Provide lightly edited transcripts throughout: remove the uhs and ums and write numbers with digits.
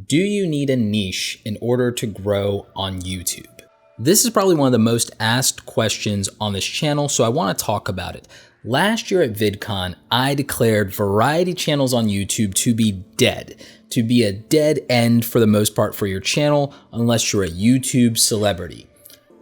Do you need a niche in order to grow on YouTube? This is probably one of the most asked questions on this channel, so I want to talk about it. Last year at VidCon, I declared variety channels on YouTube to be dead, to be a dead end for the most part for your channel, unless you're a YouTube celebrity.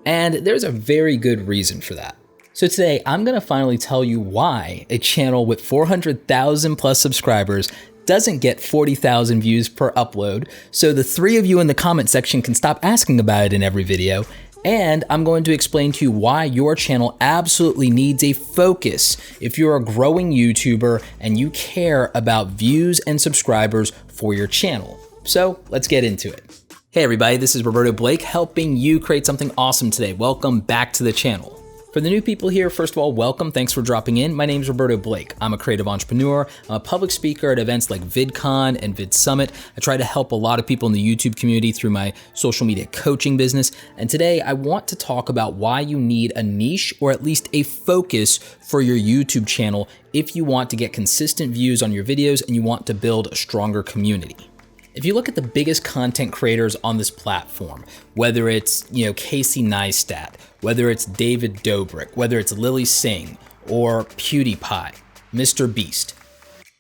And there's a very good reason for that. So today, I'm going to finally tell you why a channel with 400,000 plus subscribers doesn't get 40,000 views per upload, so the three of you in the comment section can stop asking about it in every video. And I'm going to explain to you why your channel absolutely needs a focus if you're a growing YouTuber and you care about views and subscribers for your channel. So let's get into it. Hey everybody, this is Roberto Blake helping you create something awesome today. Welcome back to the channel. For the new people here, first of all, welcome. Thanks for dropping in. My name is Roberto Blake. I'm a creative entrepreneur. I'm a public speaker at events like VidCon and VidSummit. I try to help a lot of people in the YouTube community through my social media coaching business. And today I want to talk about why you need a niche or at least a focus for your YouTube channel if you want to get consistent views on your videos and you want to build a stronger community. If you look at the biggest content creators on this platform, whether it's Casey Neistat, whether it's David Dobrik, whether it's Lily Singh or PewDiePie, Mr. Beast,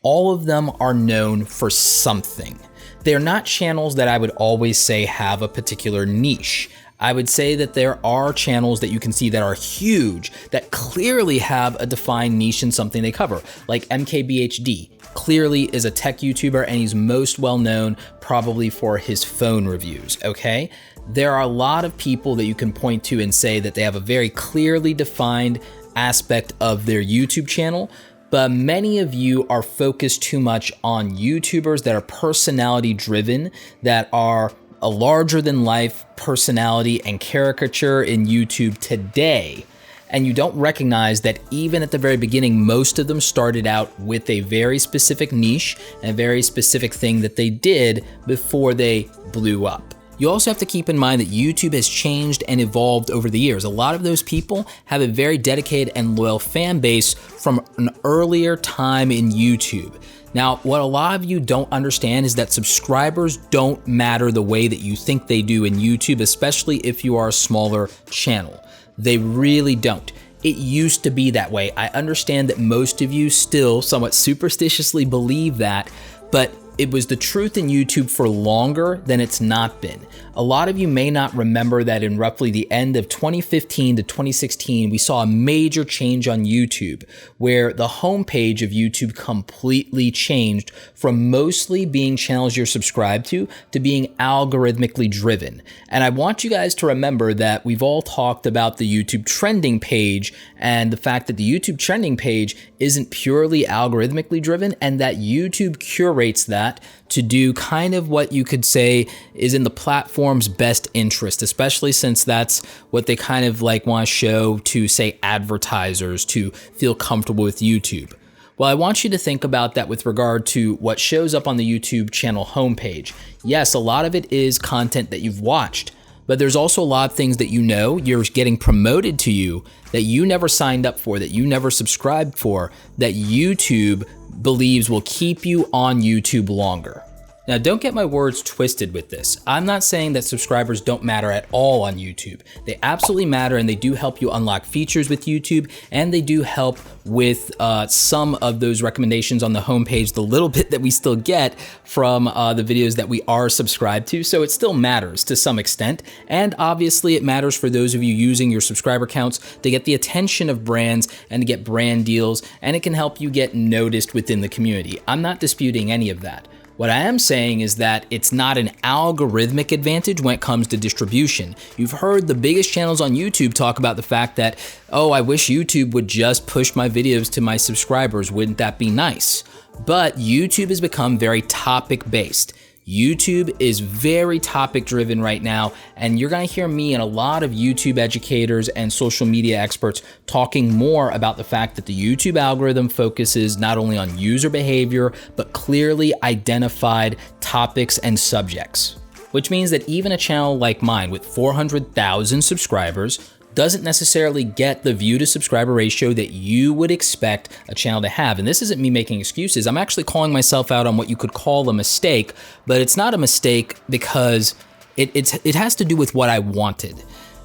all of them are known for something. They're not channels that I would always say have a particular niche. I would say that there are channels that you can see that are huge, that clearly have a defined niche in something they cover, like MKBHD. Clearly is a tech YouTuber and he's most well known probably for his phone reviews, okay? There are a lot of people that you can point to and say that they have a very clearly defined aspect of their YouTube channel, but many of you are focused too much on YouTubers that are personality driven, that are a larger than life personality and caricature in YouTube today. And you don't recognize that even at the very beginning, most of them started out with a very specific niche and a very specific thing that they did before they blew up. You also have to keep in mind that YouTube has changed and evolved over the years. A lot of those people have a very dedicated and loyal fan base from an earlier time in YouTube. Now, what a lot of you don't understand is that subscribers don't matter the way that you think they do in YouTube, especially if you are a smaller channel. They really don't. It used to be that way. I understand that most of you still somewhat superstitiously believe that, but it was the truth in YouTube for longer than it's not been. A lot of you may not remember that in roughly the end of 2015 to 2016, we saw a major change on YouTube where the homepage of YouTube completely changed from mostly being channels you're subscribed to being algorithmically driven. And I want you guys to remember that we've all talked about the YouTube trending page and the fact that the YouTube trending page isn't purely algorithmically driven and that YouTube curates that to do kind of what you could say is in the platform's best interest, especially since that's what they kind of like want to show to, say, advertisers to feel comfortable with YouTube. Well, I want you to think about that with regard to what shows up on the YouTube channel homepage. Yes, a lot of it is content that you've watched, but there's also a lot of things that you're getting promoted to you that you never signed up for, that you never subscribed for, that YouTube believes will keep you on YouTube longer. Now, don't get my words twisted with this. I'm not saying that subscribers don't matter at all on YouTube. They absolutely matter and they do help you unlock features with YouTube and they do help with some of those recommendations on the homepage, the little bit that we still get from the videos that we are subscribed to. So it still matters to some extent. And obviously it matters for those of you using your subscriber counts to get the attention of brands and to get brand deals, and it can help you get noticed within the community. I'm not disputing any of that. What I am saying is that it's not an algorithmic advantage when it comes to distribution. You've heard the biggest channels on YouTube talk about the fact that, oh, I wish YouTube would just push my videos to my subscribers. Wouldn't that be nice? But YouTube has become very topic-based. YouTube is very topic driven right now, and you're gonna hear me and a lot of YouTube educators and social media experts talking more about the fact that the YouTube algorithm focuses not only on user behavior, but clearly identified topics and subjects. Which means that even a channel like mine with 400,000 subscribers doesn't necessarily get the view to subscriber ratio that you would expect a channel to have. And this isn't me making excuses. I'm actually calling myself out on what you could call a mistake, but it's not a mistake because it has to do with what I wanted.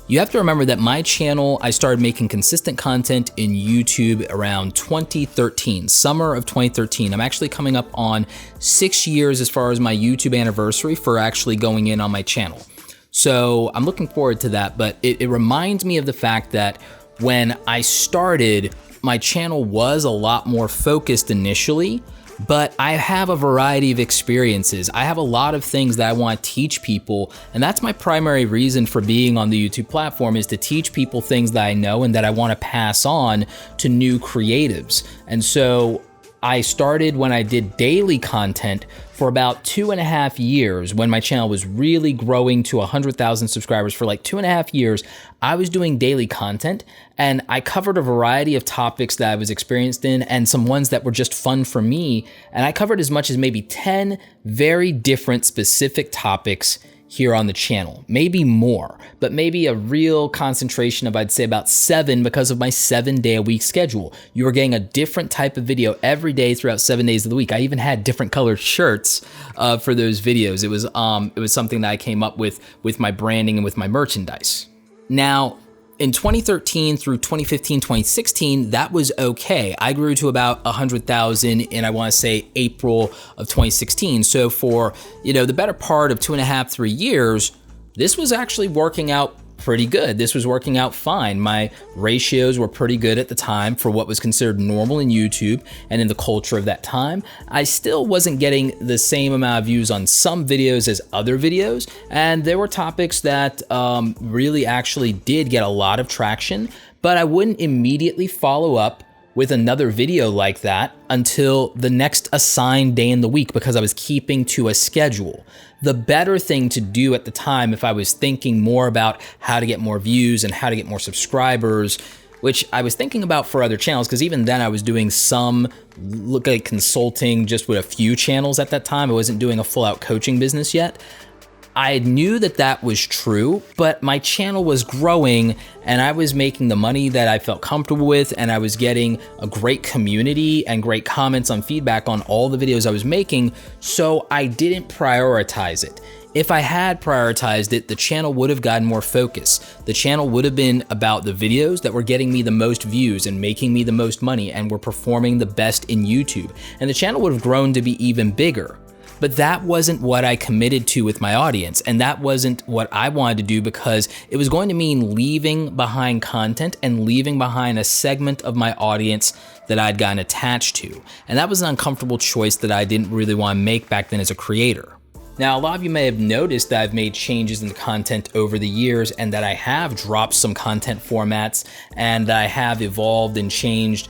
You have to remember that my channel, I started making consistent content in YouTube around 2013, summer of 2013. I'm actually coming up on 6 years as far as my YouTube anniversary for actually going in on my channel. So I'm looking forward to that, but it reminds me of the fact that when I started, my channel was a lot more focused initially, but I have a variety of experiences. I have a lot of things that I want to teach people, and that's my primary reason for being on the YouTube platform, is to teach people things that I know and that I want to pass on to new creatives. And so I started when I did daily content for about 2.5 years. When my channel was really growing to 100,000 subscribers, for like 2.5 years, I was doing daily content, and I covered a variety of topics that I was experienced in and some ones that were just fun for me. And I covered as much as maybe 10 very different specific topics here on the channel, maybe more, but maybe a real concentration of, I'd say, about 7 because of my 7-day-a-week schedule. You were getting a different type of video every day throughout 7 days of the week. I even had different colored shirts for those videos. It was something that I came up with my branding and with my merchandise. Now, in 2013 through 2015, 2016, that was okay. I grew to about 100,000 in, I want to say, April of 2016. So for, the better part of 2.5, 3 years, this was actually working out pretty good. This was working out fine. My ratios were pretty good at the time for what was considered normal in YouTube and in the culture of that time. I still wasn't getting the same amount of views on some videos as other videos, and there were topics that really actually did get a lot of traction, but I wouldn't immediately follow up with another video like that until the next assigned day in the week, because I was keeping to a schedule. The better thing to do at the time, if I was thinking more about how to get more views and how to get more subscribers, which I was thinking about for other channels, because even then I was doing some consulting just with a few channels at that time. I wasn't doing a full-out coaching business yet. I knew that that was true, but my channel was growing and I was making the money that I felt comfortable with, and I was getting a great community and great comments on feedback on all the videos I was making, so I didn't prioritize it. If I had prioritized it, the channel would have gotten more focus. The channel would have been about the videos that were getting me the most views and making me the most money and were performing the best in YouTube, and the channel would have grown to be even bigger. But that wasn't what I committed to with my audience, and that wasn't what I wanted to do, because it was going to mean leaving behind content and leaving behind a segment of my audience that I'd gotten attached to. And that was an uncomfortable choice that I didn't really want to make back then as a creator. Now, a lot of you may have noticed that I've made changes in the content over the years, and that I have dropped some content formats, and that I have evolved and changed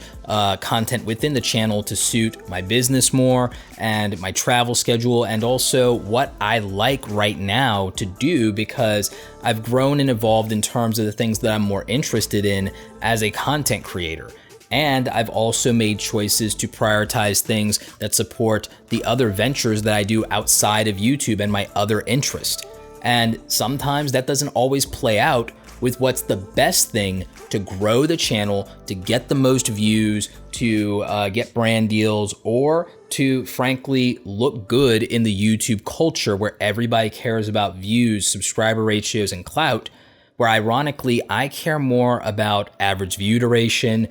content within the channel to suit my business more and my travel schedule, and also what I like right now to do, because I've grown and evolved in terms of the things that I'm more interested in as a content creator. And I've also made choices to prioritize things that support the other ventures that I do outside of YouTube and my other interest. And sometimes that doesn't always play out with what's the best thing to grow the channel, to get the most views, to get brand deals, or to frankly look good in the YouTube culture where everybody cares about views, subscriber ratios, and clout, where ironically I care more about average view duration,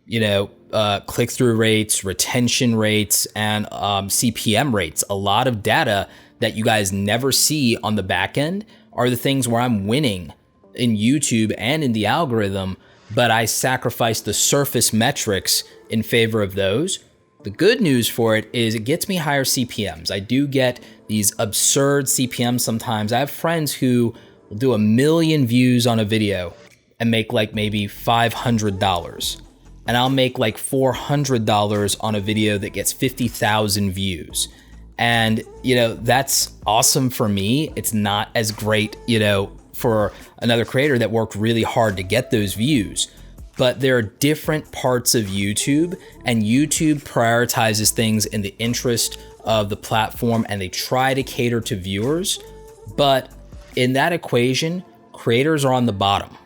click-through rates, retention rates, and CPM rates. A lot of data that you guys never see on the back end are the things where I'm winning in YouTube and in the algorithm, but I sacrifice the surface metrics in favor of those. The good news for it is it gets me higher CPMs. I do get these absurd CPMs sometimes. I have friends who will do 1 million views on a video and make like maybe $500. And I'll make like $400 on a video that gets 50,000 views. And, that's awesome for me. It's not as great, for another creator that worked really hard to get those views. But there are different parts of YouTube, and YouTube prioritizes things in the interest of the platform, and they try to cater to viewers. But in that equation, creators are on the bottom.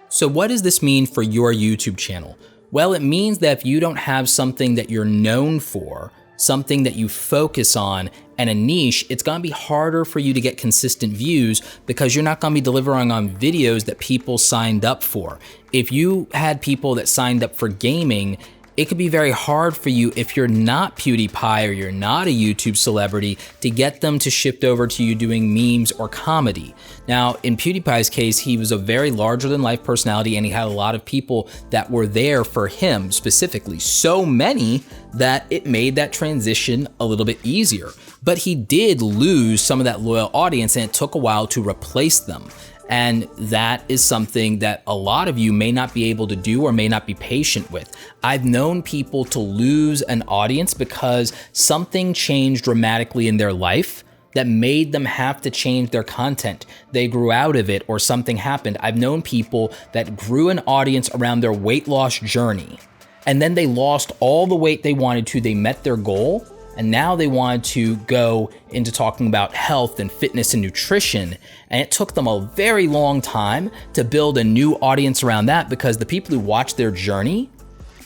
So what does this mean for your YouTube channel? Well, it means that if you don't have something that you're known for, something that you focus on, and a niche, it's gonna be harder for you to get consistent views because you're not gonna be delivering on videos that people signed up for. If you had people that signed up for gaming, it could be very hard for you if you're not PewDiePie or you're not a YouTube celebrity to get them to shift over to you doing memes or comedy. Now, in PewDiePie's case, he was a very larger than life personality and he had a lot of people that were there for him specifically. So many that it made that transition a little bit easier. But he did lose some of that loyal audience and it took a while to replace them. And that is something that a lot of you may not be able to do or may not be patient with. I've known people to lose an audience because something changed dramatically in their life that made them have to change their content. They grew out of it or something happened. I've known people that grew an audience around their weight loss journey and then they lost all the weight they wanted to, they met their goal, and now they wanted to go into talking about health and fitness and nutrition. And it took them a very long time to build a new audience around that because the people who watched their journey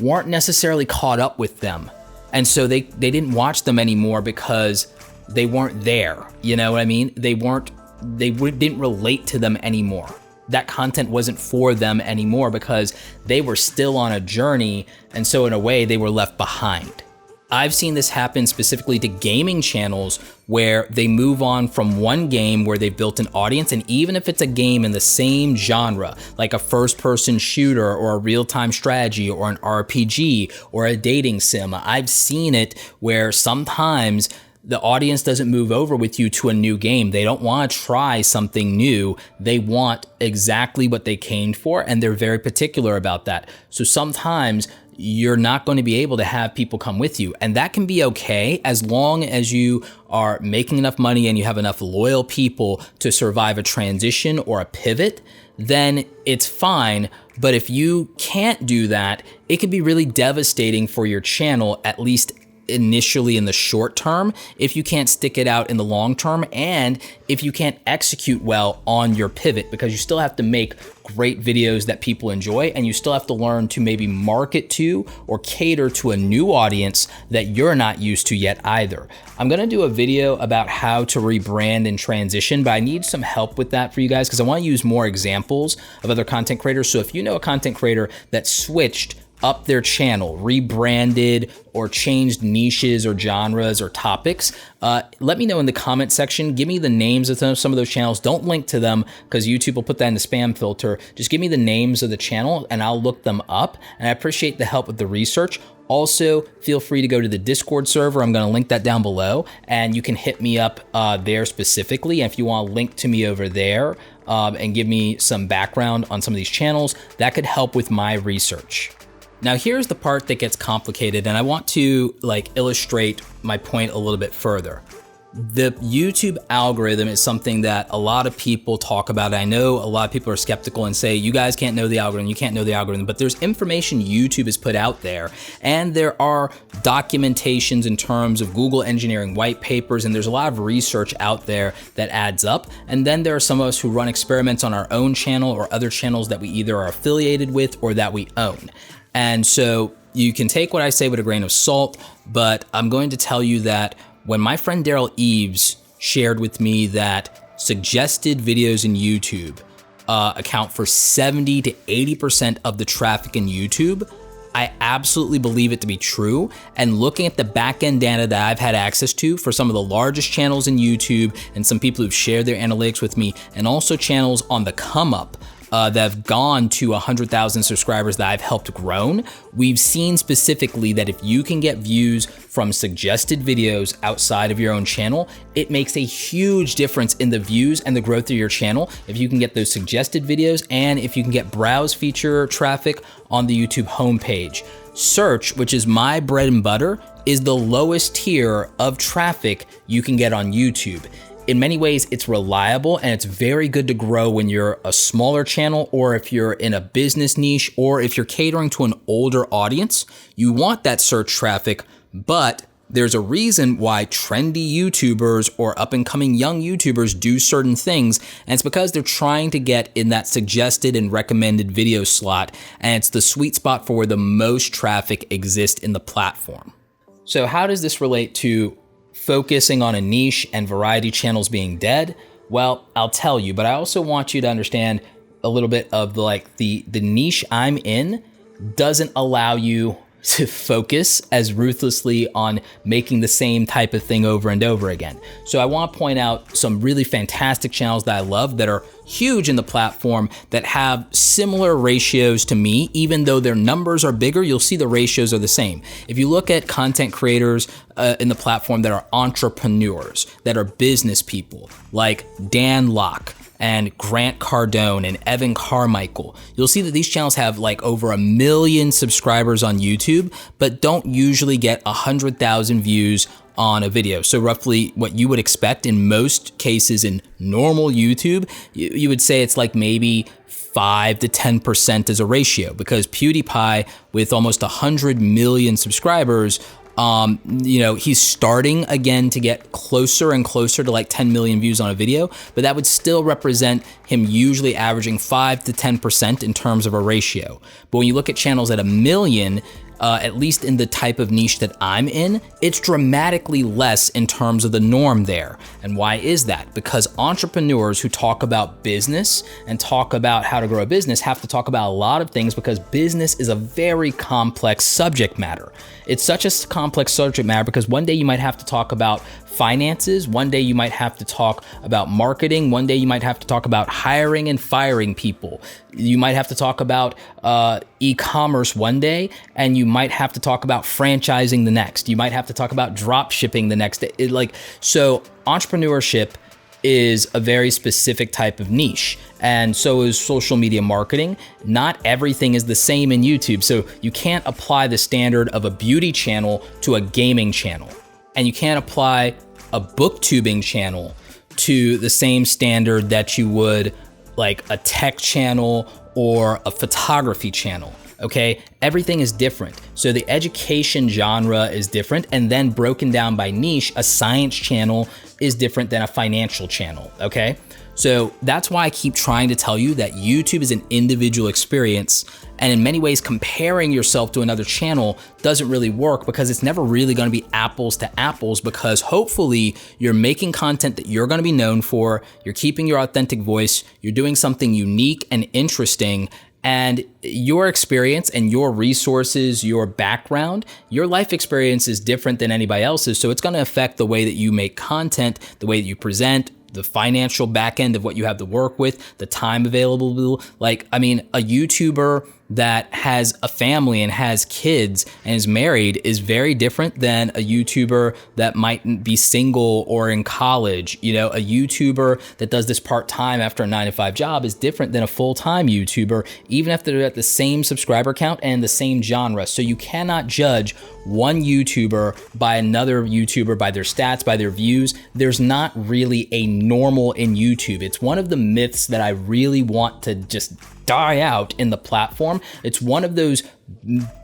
weren't necessarily caught up with them. And so they didn't watch them anymore because they weren't there. You know what I mean? They didn't relate to them anymore. That content wasn't for them anymore because they were still on a journey. And so in a way they were left behind. I've seen this happen specifically to gaming channels where they move on from one game where they've built an audience, and even if it's a game in the same genre, like a first-person shooter or a real-time strategy or an RPG or a dating sim, I've seen it where sometimes the audience doesn't move over with you to a new game. They don't want to try something new. They want exactly what they came for, and they're very particular about that. So sometimes you're not going to be able to have people come with you. And that can be okay as long as you are making enough money and you have enough loyal people to survive a transition or a pivot, then it's fine. But if you can't do that, it can be really devastating for your channel, at least initially in the short term, if you can't stick it out in the long term, and if you can't execute well on your pivot, because you still have to make great videos that people enjoy, and you still have to learn to maybe market to or cater to a new audience that you're not used to yet either. I'm gonna do a video about how to rebrand and transition, but I need some help with that for you guys because I want to use more examples of other content creators. So if you know a content creator that switched up their channel, rebranded, or changed niches or genres or topics, let me know in the comment section. Give me the names of some of those channels. Don't link to them because YouTube will put that in the spam filter. Just give me the names of the channel and I'll look them up. And I appreciate the help with the research. Also, feel free to go to the Discord server. I'm going to link that down below, and you can hit me up there specifically. And if you want to link to me over there and give me some background on some of these channels, that could help with my research. Now here's the part that gets complicated, and I want to illustrate my point a little bit further. The YouTube algorithm is something that a lot of people talk about. I know a lot of people are skeptical and say, you guys can't know the algorithm, you can't know the algorithm, but there's information YouTube has put out there, and there are documentations in terms of Google engineering white papers, and there's a lot of research out there that adds up. And then there are some of us who run experiments on our own channel or other channels that we either are affiliated with or that we own. And so you can take what I say with a grain of salt, but I'm going to tell you that when my friend Daryl Eves shared with me that suggested videos in YouTube account for 70 to 80% of the traffic in YouTube, I absolutely believe it to be true. And looking at the back-end data that I've had access to for some of the largest channels in YouTube and some people who've shared their analytics with me, and also channels on the come up, that have gone to 100,000 subscribers that I've helped grown, we've seen specifically that if you can get views from suggested videos outside of your own channel, it makes a huge difference in the views and the growth of your channel if you can get those suggested videos and if you can get browse feature traffic on the YouTube homepage. Search, which is my bread and butter, is the lowest tier of traffic you can get on YouTube. In many ways, it's reliable and it's very good to grow when you're a smaller channel or if you're in a business niche or if you're catering to an older audience. You want that search traffic, but there's a reason why trendy YouTubers or up and coming young YouTubers do certain things, and it's because they're trying to get in that suggested and recommended video slot, and it's the sweet spot for where the most traffic exists in the platform. So how does this relate to focusing on a niche and variety channels being dead? Well, I'll tell you, but I also want you to understand a little bit of the niche I'm in doesn't allow you to focus as ruthlessly on making the same type of thing over and over again. So I want to point out some really fantastic channels that I love that are huge in the platform that have similar ratios to me. Even though their numbers are bigger, you'll see the ratios are the same. If you look at content creators in the platform that are entrepreneurs, that are business people like Dan Locke and Grant Cardone and Evan Carmichael, you'll see that these channels have like over 1 million subscribers on YouTube, but don't usually get 100,000 views on a video. So roughly what you would expect in most cases in normal YouTube, you would say it's like maybe 5 to 10% as a ratio, because PewDiePie with almost 100 million subscribers, he's starting again to get closer and closer to like 10 million views on a video, but that would still represent him usually averaging 5 to 10% in terms of a ratio. But when you look at channels at 1 million, at least in the type of niche that I'm in, it's dramatically less in terms of the norm there. And why is that? Because entrepreneurs who talk about business and talk about how to grow a business have to talk about a lot of things, because business is a very complex subject matter. It's such a complex subject matter because one day you might have to talk about finances, one day you might have to talk about marketing, one day you might have to talk about hiring and firing people. You might have to talk about e-commerce one day, and you might have to talk about franchising the next. You might have to talk about drop shipping the next day. So entrepreneurship is a very specific type of niche, and so is social media marketing. Not everything is the same in YouTube, so you can't apply the standard of a beauty channel to a gaming channel, and you can't apply a booktubing channel to the same standard that you would like a tech channel or a photography channel. Okay, everything is different. So the education genre is different, and then broken down by niche, a science channel is different than a financial channel, okay? So that's why I keep trying to tell you that YouTube is an individual experience, and in many ways comparing yourself to another channel doesn't really work, because it's never really gonna be apples to apples, because hopefully you're making content that you're gonna be known for, you're keeping your authentic voice, you're doing something unique and interesting, and your experience and your resources, your background, your life experience is different than anybody else's. So it's going to affect the way that you make content, the way that you present, the financial back end of what you have to work with, the time available. A YouTuber that has a family and has kids and is married is very different than a YouTuber that might be single or in college. A YouTuber that does this part-time after a 9-to-5 job is different than a full-time YouTuber, even if they're at the same subscriber count and the same genre. So you cannot judge one YouTuber by another YouTuber by their stats, by their views. There's not really a normal in YouTube. It's one of the myths that I really want to just die out in the platform. It's one of those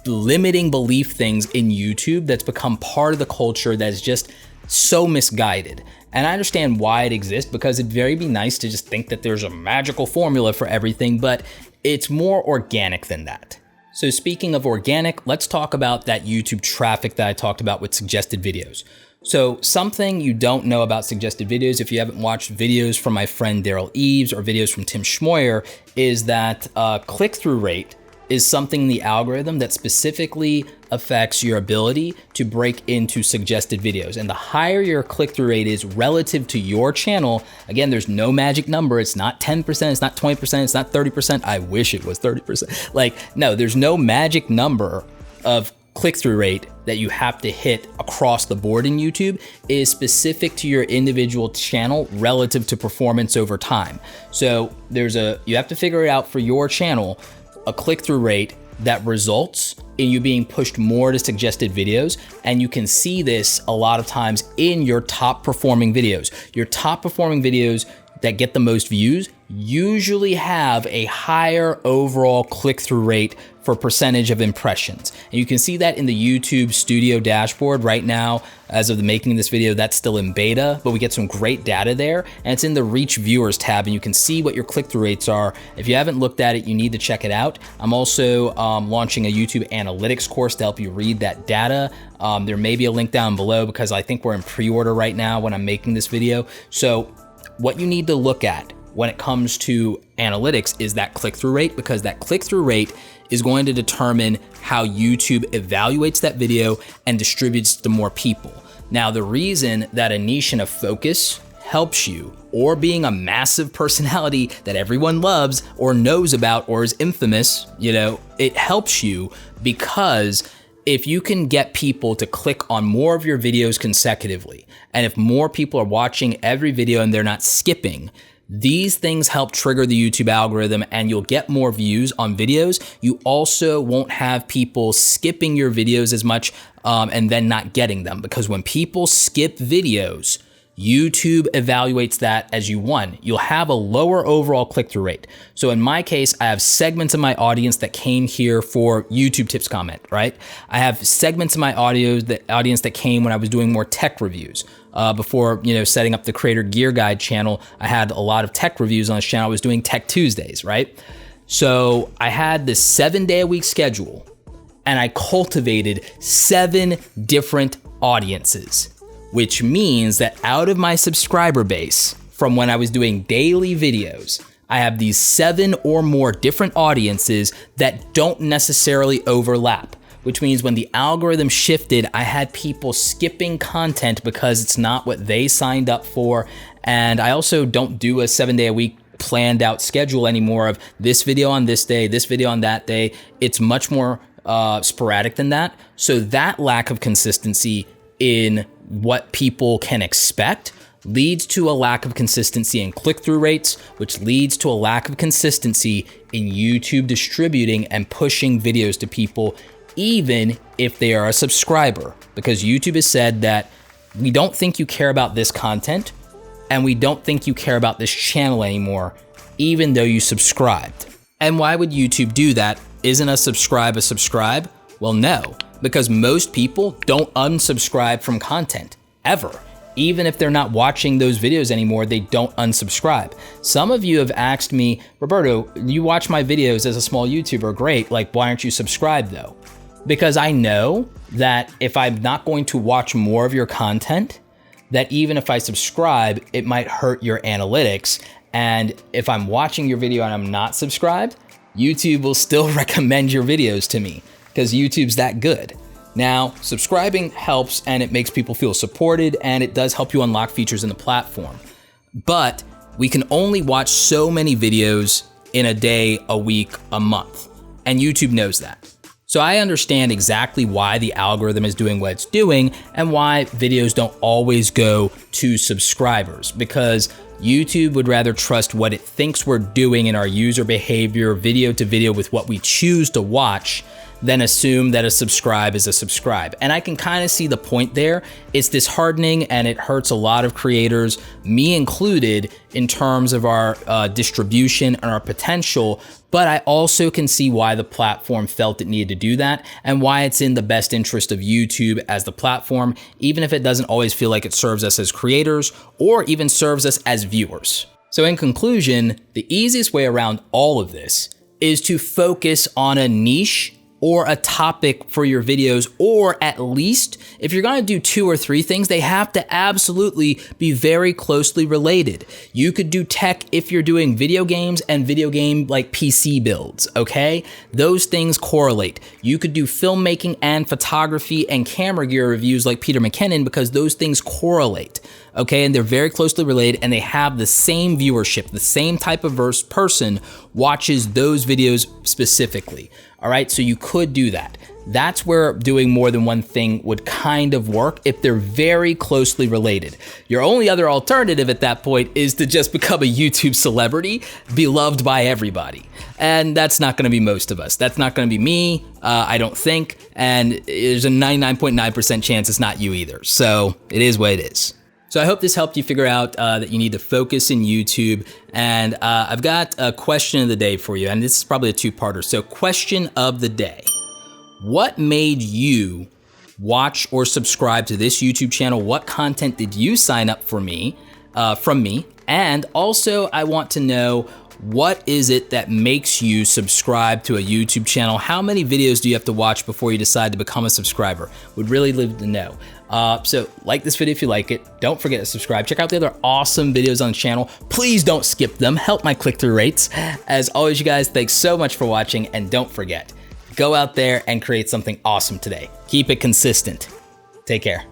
limiting belief things in YouTube that's become part of the culture that is just so misguided. And I understand why it exists, because it'd very be nice to just think that there's a magical formula for everything, but it's more organic than that. So speaking of organic, let's talk about that YouTube traffic that I talked about with suggested videos. So something you don't know about suggested videos, if you haven't watched videos from my friend Daryl Eves or videos from Tim Schmoyer, is that click-through rate is something in the algorithm that specifically affects your ability to break into suggested videos. And the higher your click-through rate is relative to your channel, again, there's no magic number. It's not 10%, it's not 20%, it's not 30%. I wish it was 30%. No, there's no magic number of click-through rate that you have to hit across the board in YouTube. It is specific to your individual channel relative to performance over time. So you have to figure it out for your channel, a click-through rate that results in you being pushed more to suggested videos. And you can see this a lot of times in your top performing videos. Your top performing videos that get the most views usually have a higher overall click-through rate for percentage of impressions. And you can see that in the YouTube Studio dashboard right now. As of the making of this video, that's still in beta, but we get some great data there, and it's in the Reach Viewers tab, and you can see what your click-through rates are. If you haven't looked at it, you need to check it out. I'm also launching a YouTube analytics course to help you read that data. There may be a link down below because I think we're in pre-order right now when I'm making this video. So what you need to look at when it comes to analytics is that click-through rate, because that click-through rate is going to determine how YouTube evaluates that video and distributes to more people. Now, the reason that a niche and a focus helps you, or being a massive personality that everyone loves or knows about or is infamous, it helps you because if you can get people to click on more of your videos consecutively, and if more people are watching every video and they're not skipping, these things help trigger the YouTube algorithm and you'll get more views on videos. You also won't have people skipping your videos as much and then not getting them, because when people skip videos, YouTube evaluates that as you won. You'll have a lower overall click-through rate. So in my case, I have segments of my audience that came here for YouTube tips comment, right? I have segments of my audience that came when I was doing more tech reviews. Before setting up the Creator Gear Guide channel, I had a lot of tech reviews on this channel. I was doing Tech Tuesdays, right? So I had this 7-day-a-week schedule, and I cultivated 7 different audiences, which means that out of my subscriber base from when I was doing daily videos, I have these 7 or more different audiences that don't necessarily overlap, which means when the algorithm shifted, I had people skipping content because it's not what they signed up for. And I also don't do a 7-day-a-week planned out schedule anymore of this video on this day, this video on that day. It's much more sporadic than that. So that lack of consistency in what people can expect leads to a lack of consistency in click-through rates, which leads to a lack of consistency in YouTube distributing and pushing videos to people, even if they are a subscriber, because YouTube has said that we don't think you care about this content and we don't think you care about this channel anymore, even though you subscribed. And why would YouTube do that? Isn't a subscribe? Well, no, because most people don't unsubscribe from content ever. Even if they're not watching those videos anymore, they don't unsubscribe. Some of you have asked me, Roberto, you watch my videos as a small YouTuber, great, like why aren't you subscribed though? Because I know that if I'm not going to watch more of your content, that even if I subscribe, it might hurt your analytics. And if I'm watching your video and I'm not subscribed, YouTube will still recommend your videos to me because YouTube's that good. Now, subscribing helps and it makes people feel supported and it does help you unlock features in the platform. But we can only watch so many videos in a day, a week, a month, and YouTube knows that. So I understand exactly why the algorithm is doing what it's doing and why videos don't always go to subscribers, because YouTube would rather trust what it thinks we're doing in our user behavior, video to video with what we choose to watch, than assume that a subscribe is a subscribe. And I can kind of see the point there. It's disheartening and it hurts a lot of creators, me included, in terms of our distribution and our potential. But I also can see why the platform felt it needed to do that and why it's in the best interest of YouTube as the platform, even if it doesn't always feel like it serves us as creators or even serves us as viewers. So in conclusion, the easiest way around all of this is to focus on a niche or a topic for your videos, or at least if you're gonna do 2 or 3 things, they have to absolutely be very closely related. You could do tech if you're doing video games and video game like PC builds, okay? Those things correlate. You could do filmmaking and photography and camera gear reviews like Peter McKinnon because those things correlate, okay? And they're very closely related and they have the same viewership. The same type of person watches those videos specifically. All right, so you could do that. That's where doing more than one thing would kind of work if they're very closely related. Your only other alternative at that point is to just become a YouTube celebrity, beloved by everybody. And that's not gonna be most of us. That's not gonna be me, I don't think, and there's a 99.9% chance it's not you either. So it is what it is. So I hope this helped you figure out that you need to focus in YouTube. And I've got a question of the day for you, and this is probably a two-parter. So question of the day: what made you watch or subscribe to this YouTube channel? What content did you sign up for from me? And also I want to know, what is it that makes you subscribe to a YouTube channel? How many videos do you have to watch before you decide to become a subscriber? Would really love to know. So like this video if you like it. Don't forget to subscribe. Check out the other awesome videos on the channel. Please don't skip them. Help my click-through rates. As always, you guys, thanks so much for watching, and don't forget, go out there and create something awesome today. Keep it consistent. Take care.